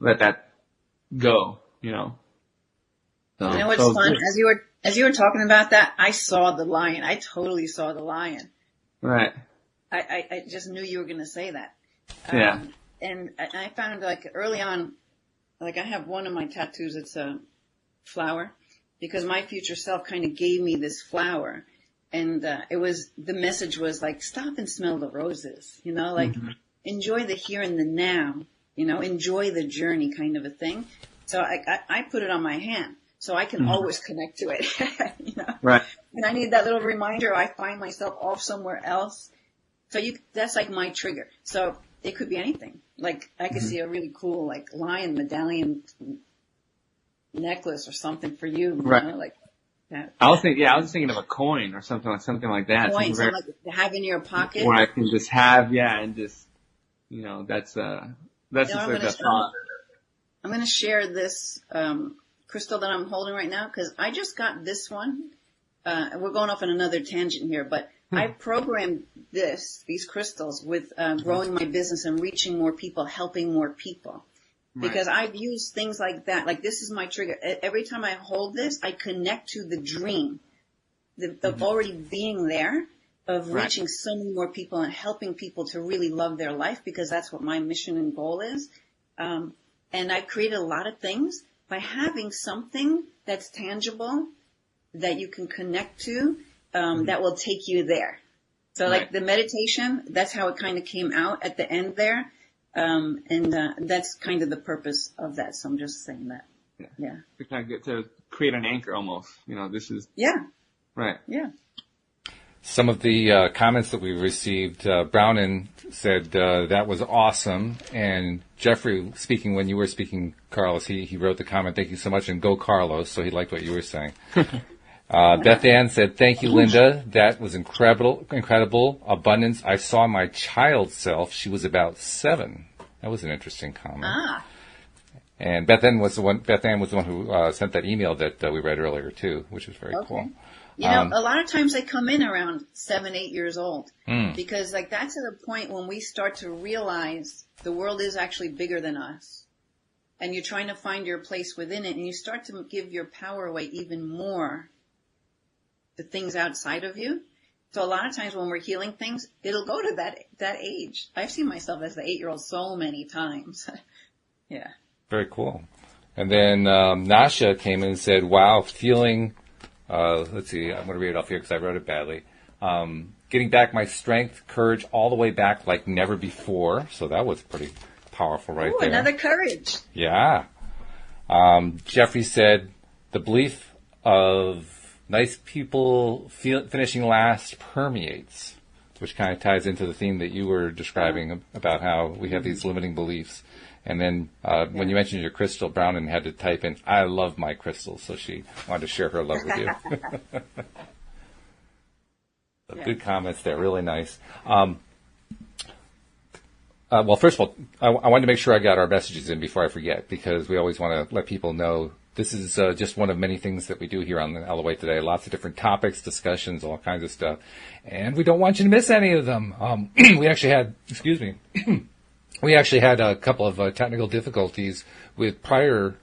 let that go, So, what's fun? As you were talking about that, I saw the lion. I totally saw the lion. Right. I just knew you were going to say that. Yeah. And I found, like, early on, like, I have one of my tattoos, it's a flower, because my future self kind of gave me this flower. And the message was like, stop and smell the roses, like, enjoy the here and the now, enjoy the journey, kind of a thing. So I put it on my hand so I can always connect to it, Right. And I need that little reminder. I find myself off somewhere else. So that's like my trigger. So it could be anything. Like I could see a really cool, like, lion medallion necklace or something for you, right. Like that. I was thinking of a coin or something like that. Coins, like to have in your pocket. Where I can just have, and just, that's just like the thought. I'm going to share this crystal that I'm holding right now, because I just got this one we're going off on another tangent here, but I programmed these crystals with growing my business and reaching more people, helping more people. Because I've used things like that. Like, this is my trigger. Every time I hold this, I connect to the dream of already being there, of reaching so many more people and helping people to really love their life, because that's what my mission and goal is. And I've created a lot of things by having something that's tangible that you can connect to, that will take you there. So like the meditation, that's how it kind of came out at the end there. And that's kind of the purpose of that. So I'm just saying that. Yeah. To kind of get to create an anchor almost. You know, this is. Yeah. Right. Yeah. Some of the comments that we received, Brownon said that was awesome. And Jeffrey, speaking when you were speaking, Carlos, he wrote the comment, thank you so much, and go Carlos. So he liked what you were saying. Beth Ann said, thank you, Linda. That was incredible. Abundance. I saw my child self. She was about 7. That was an interesting comment. And Beth Ann was the one who sent that email that we read earlier too, which was very cool. You know, a lot of times they come in around 7, 8 years old, because like that's at a point when we start to realize the world is actually bigger than us, and you're trying to find your place within it, and you start to give your power away even more to things outside of you. So a lot of times when we're healing things, it'll go to that age. I've seen myself as the 8-year-old so many times. Yeah. Very cool. And then Nasha came in and said, wow, feeling, let's see, I'm going to read it off here because I wrote it badly. Getting back my strength, courage all the way back like never before. So that was pretty powerful there. Another courage. Yeah. Jeffrey said, the belief of nice people finishing last permeates, which kind of ties into the theme that you were describing about how we have these limiting beliefs. And then when you mentioned your crystal, Brownon had to type in, I love my crystals. So she wanted to share her love with you. Good comments there. Really nice. Well, first of all, I wanted to make sure I got our messages in before I forget, because we always want to let people know this is just one of many things that we do here on the LOA today. Lots of different topics, discussions, all kinds of stuff. And we don't want you to miss any of them. We actually had, we actually had a couple of technical difficulties with prior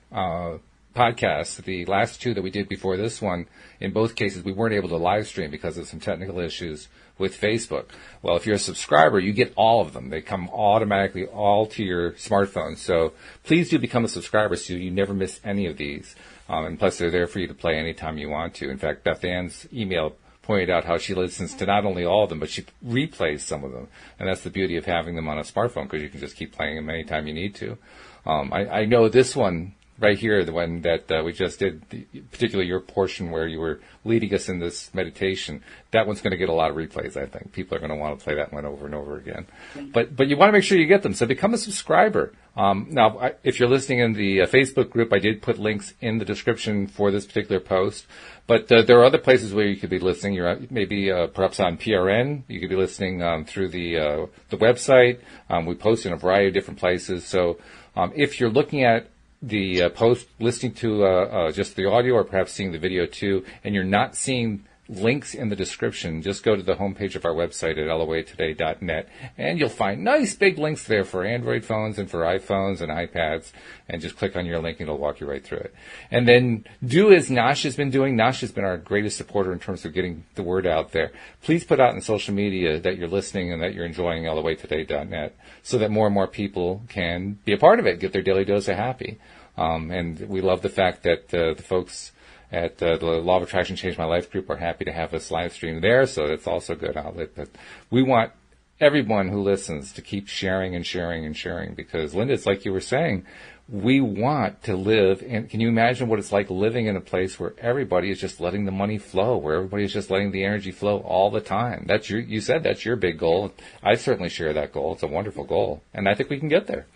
podcasts. The last 2 that we did before this one, in both cases, we weren't able to live stream because of some technical issues with Facebook. Well, if you're a subscriber, you get all of them. They come automatically all to your smartphone. So please do become a subscriber so you never miss any of these. And plus, they're there for you to play anytime you want to. In fact, Beth Ann's email pointed out how she listens to not only all of them, but she replays some of them. And that's the beauty of having them on a smartphone, because you can just keep playing them anytime you need to. I know this one right here, the one that we just did, particularly your portion where you were leading us in this meditation, that one's going to get a lot of replays, I think. People are going to want to play that one over and over again. But you want to make sure you get them, so become a subscriber. Now, if you're listening in the Facebook group, I did put links in the description for this particular post. But there are other places where you could be listening. You're maybe perhaps on PRN. You could be listening through the website. We post in a variety of different places. So if you're looking at the post, listening to just the audio, or perhaps seeing the video too, and you're not seeing links in the description, just go to the homepage of our website at loatoday.net, and you'll find nice big links there for Android phones and for iPhones and iPads, and just click on your link and it'll walk you right through it. And then do as Nasha's been doing. Nasha's been our greatest supporter in terms of getting the word out there. Please put out in social media that you're listening and that you're enjoying loatoday.net, so that more and more people can be a part of it, get their daily dose of happy. And we love the fact that the folks at the Law of Attraction Change My Life group are happy to have us live stream there, so that's also a good outlet. But we want everyone who listens to keep sharing and sharing and sharing, because, Linda, it's like you were saying, we want to live, and can you imagine what it's like living in a place where everybody is just letting the money flow, where everybody is just letting the energy flow all the time? That's you said that's your big goal. I certainly share that goal. It's a wonderful goal, and I think we can get there.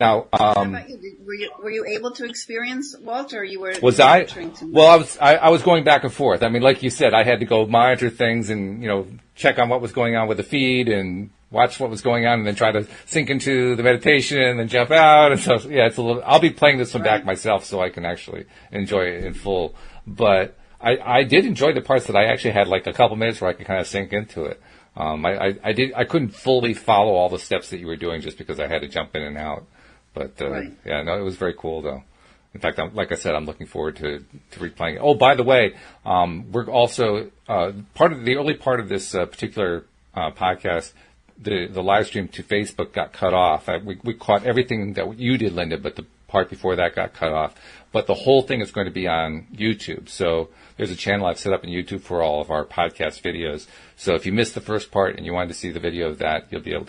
Now, How about you? Were you able to experience Walter? Or you were was I? monitoring too much? Well, I was going back and forth. I mean, like you said, I had to go monitor things and check on what was going on with the feed and watch what was going on, and then try to sink into the meditation and then jump out. And so, yeah, it's a little. I'll be playing this one back myself so I can actually enjoy it in full. But I did enjoy the parts that I actually had like a couple minutes where I could kind of sink into it. I couldn't fully follow all the steps that you were doing just because I had to jump in and out. But yeah, no, it was very cool though. In fact, like I said, I'm looking forward to replaying it. Oh, by the way, we're also part of the early part of this particular podcast. The live stream to Facebook got cut off. We caught everything that you did, Linda, but the part before that got cut off. But the whole thing is going to be on YouTube. So there's a channel I've set up on YouTube for all of our podcast videos. So if you missed the first part and you wanted to see the video of that, you'll be able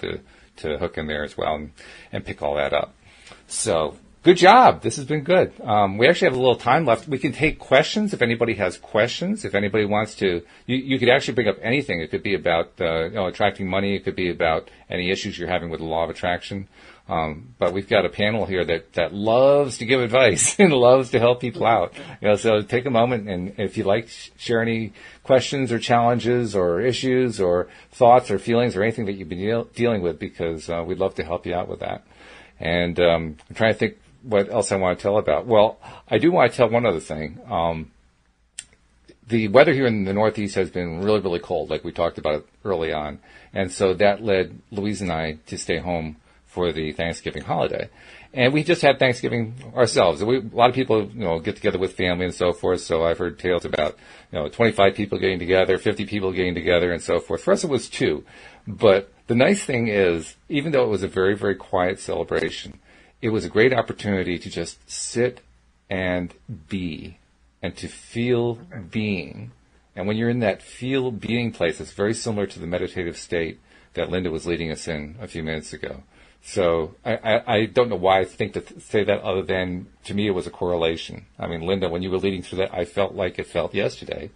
to hook in there as well and pick all that up. So good job. This has been good. We actually have a little time left. We can take questions if anybody has questions. If anybody wants to, you could actually bring up anything. It could be about attracting money. It could be about any issues you're having with the law of attraction. But we've got a panel here that loves to give advice and loves to help people out. So take a moment, and if you'd like, share any questions or challenges or issues or thoughts or feelings or anything that you've been dealing with, because we'd love to help you out with that. And I'm trying to think what else I want to tell about. Well, I do want to tell one other thing. The weather here in the Northeast has been really, really cold, like we talked about early on. And so that led Louise and I to stay home for the Thanksgiving holiday. And we just had Thanksgiving ourselves. A lot of people, get together with family and so forth. So I've heard tales about, 25 people getting together, 50 people getting together and so forth. For us, it was 2. But the nice thing is, even though it was a very, very quiet celebration, it was a great opportunity to just sit and be and to feel being. And when you're in that feel being place, it's very similar to the meditative state that Linda was leading us in a few minutes ago. So I don't know why I think to say that, other than to me it was a correlation. I mean, Linda, when you were leading through that, I felt like it felt yesterday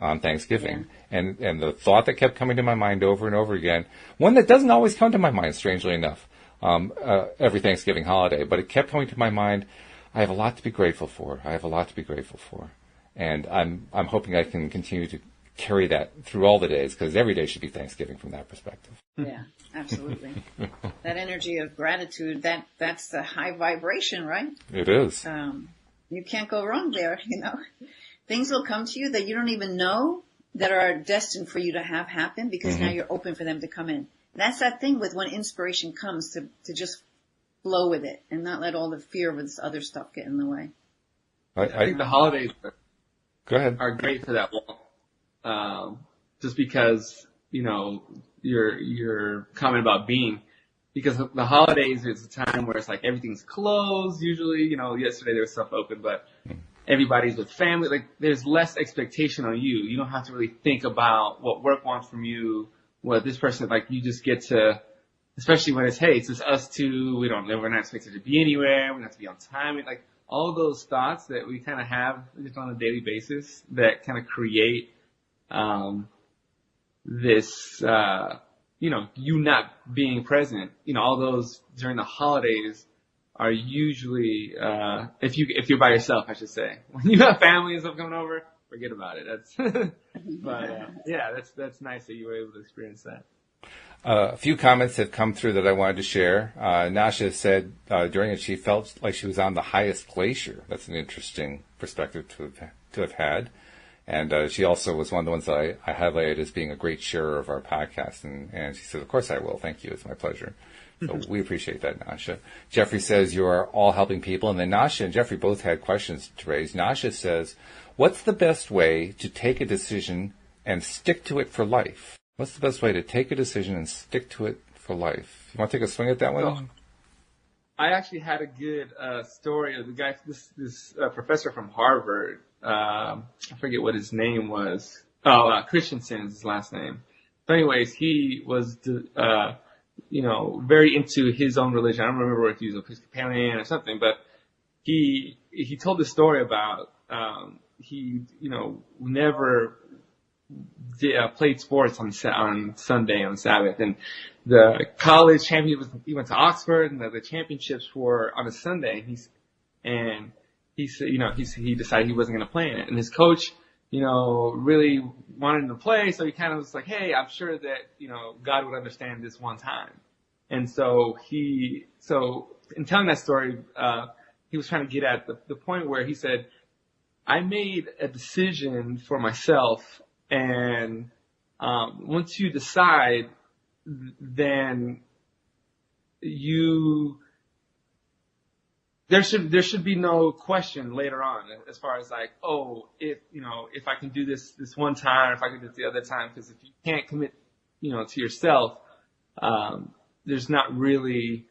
on Thanksgiving. Yeah. And the thought that kept coming to my mind over and over again, one that doesn't always come to my mind, strangely enough, every Thanksgiving holiday, but it kept coming to my mind, I have a lot to be grateful for. I have a lot to be grateful for. And I'm hoping I can continue to carry that through all the days, because every day should be Thanksgiving from that perspective. Yeah, absolutely. That energy of gratitude, that's the high vibration, right? It is. You can't go wrong there, Things will come to you that you don't even know that are destined for you to have happen, because now you're open for them to come in. That's that thing with when inspiration comes, to just flow with it and not let all the fear of this other stuff get in the way. I think the holidays are great for that. Just because, your comment about being, because the holidays is a time where it's like everything's closed usually. Yesterday there was stuff open, but everybody's with family. Like, there's less expectation on you. You don't have to really think about what work wants from you, what this person, like, you just get to, especially when it's just us two. We're not expected to be anywhere. We don't have to be on time. Like, all those thoughts that we kind of have just on a daily basis that kind of create, this, you not being present, all those during the holidays are usually, if you're by yourself, I should say. When you have family and stuff coming over, forget about it. That's, that's nice that you were able to experience that. A few comments have come through that I wanted to share. Nasha said during it she felt like she was on the highest glacier. That's an interesting perspective to have had. And she also was one of the ones that I highlighted as being a great sharer of our podcast. And she said, of course I will. Thank you. It's my pleasure. So we appreciate that, Nasha. Jeffrey says you are all helping people. And then Nasha and Jeffrey both had questions to raise. Nasha says, what's the best way to take a decision and stick to it for life? What's the best way to take a decision and stick to it for life? You want to take a swing at that one? So, I actually had a good story of the guy, this professor from Harvard. I forget what his name was. Christensen is his last name. But anyways, he was, very into his own religion. I don't remember if he was Episcopalian or something, but he told the story about, he never played sports on Sunday, on Sabbath, and the college champion he went to Oxford, and the championships were on a Sunday, and he said, he decided he wasn't going to play in it, and his coach, really wanted him to play, so he kind of was like, hey, I'm sure that, God would understand this one time. And so in telling that story, he was trying to get at the point where he said, I made a decision for myself, and once you decide, then there should be no question later on as far as like, oh, if I can do this one time, or if I can do it the other time, because if you can't commit, to yourself, there's not really,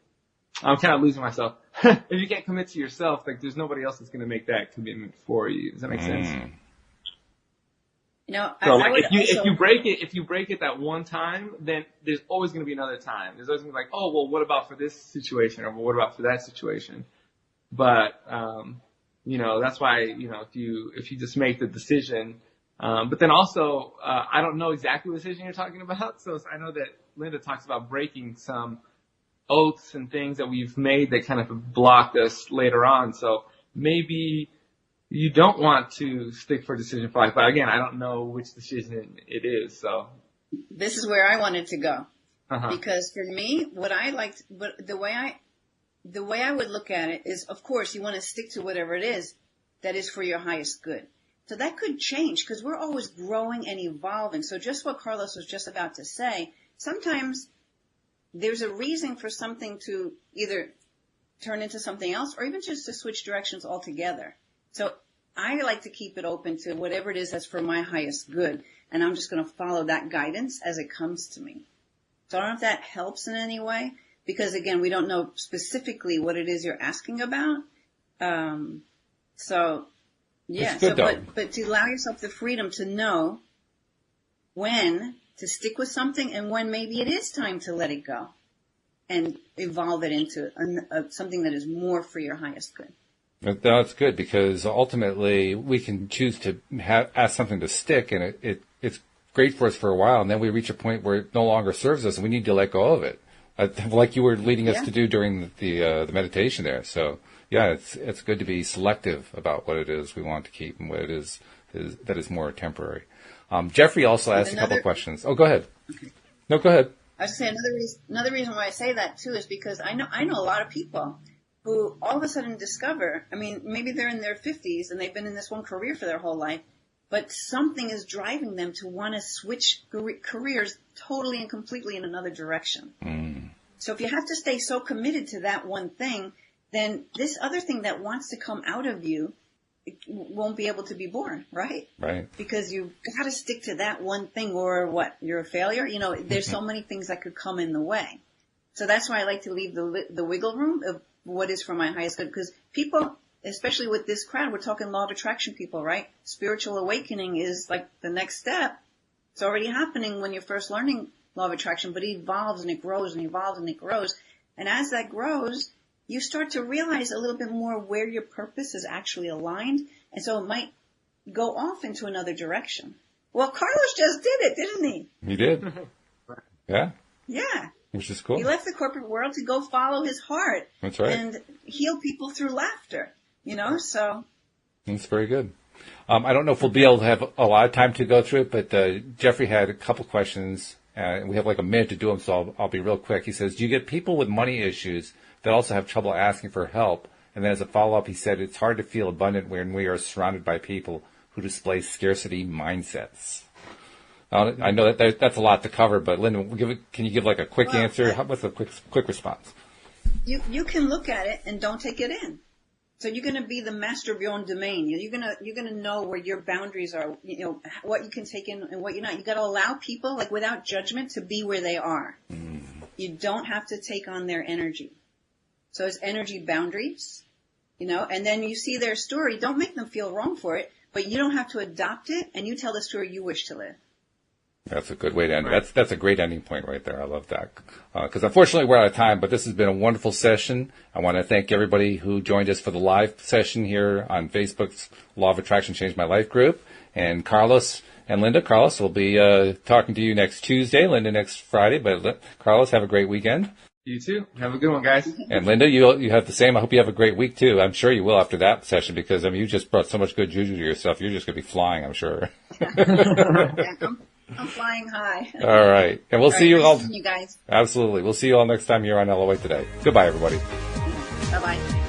I'm kind of losing myself. If you can't commit to yourself, like there's nobody else that's going to make that commitment for you. Does that make sense? So if you break it that one time, then there's always going to be another time. There's always going to be like, oh, well, what about for this situation, or what about for that situation? But that's why if you just make the decision, but then also I don't know exactly what decision you're talking about. So I know that Linda talks about breaking some oaths and things that we've made that kind of blocked us later on. So maybe you don't want to stick for decision for life. But again, I don't know which decision it is. So this is where I wanted to go. Because for me, the way I would look at it is, of course, you want to stick to whatever it is that is for your highest good. So that could change because we're always growing and evolving. So just what Carlos was just about to say, sometimes there's a reason for something to either turn into something else or even just to switch directions altogether. So I like to keep it open to whatever it is that's for my highest good. And I'm just going to follow that guidance as it comes to me. So I don't know if that helps in any way. Because again, we don't know specifically what it is you're asking about. But to allow yourself the freedom to know when to stick with something and when maybe it is time to let it go and evolve it into something that is more for your highest good. That's good, because ultimately we can choose to ask something to stick, and it's great for us for a while, and then we reach a point where it no longer serves us and we need to let go of it. Like you were leading us to do during the meditation there. So yeah, it's good to be selective about what it is we want to keep and what it is that is more temporary. Jeffrey also asked a couple of questions. Oh, go ahead. Okay. No, go ahead. I was going to say another reason why I say that too is because I know a lot of people who all of a sudden discover, maybe they're in their 50s and they've been in this one career for their whole life, but something is driving them to want to switch careers totally and completely in another direction. So if you have to stay so committed to that one thing, then this other thing that wants to come out of you won't be able to be born, right? Right. Because you've got to stick to that one thing, or what, you're a failure? There's so many things that could come in the way. So that's why I like to leave the wiggle room of what is for my highest good, because people, especially with this crowd, we're talking law of attraction people, right? Spiritual awakening is like the next step. It's already happening when you're first learning law of attraction, but it evolves and it grows and evolves and it grows. And as that grows, you start to realize a little bit more where your purpose is actually aligned. And so it might go off into another direction. Well, Carlos just did it, didn't he? He did. Yeah. Yeah. Which is cool. He left the corporate world to go follow his heart. That's right. And heal people through laughter, so. That's very good. I don't know if we'll be able to have a lot of time to go through it, but Jeffrey had a couple questions, and we have like a minute to do them, so I'll be real quick. He says, do you get people with money issues that also have trouble asking for help? And then as a follow-up, he said, it's hard to feel abundant when we are surrounded by people who display scarcity mindsets. I know that's a lot to cover, but Linda, can you give like a quick answer? What's a quick response? You can look at it and don't take it in. So you're going to be the master of your own domain. You're going to know where your boundaries are, what you can take in and what you're not. You got to allow people, like without judgment, to be where they are. You don't have to take on their energy. So it's energy boundaries, and then you see their story. Don't make them feel wrong for it, but you don't have to adopt it, and you tell the story you wish to live. That's a good way to end. Right. That's a great ending point right there. I love that. Because unfortunately we're out of time, but this has been a wonderful session. I want to thank everybody who joined us for the live session here on Facebook's Law of Attraction Changed My Life group. And Carlos, And Linda, Carlos will be talking to you next Tuesday, Linda next Friday. But Carlos, have a great weekend. You too. Have a good one, guys. And Linda, you have the same. I hope you have a great week too. I'm sure you will after that session because you just brought so much good juju to yourself. You're just going to be flying, I'm sure. I'm flying high. All right, and we'll see you all. You guys. Absolutely, we'll see you all next time here on LOA Today. Goodbye, everybody. Bye bye.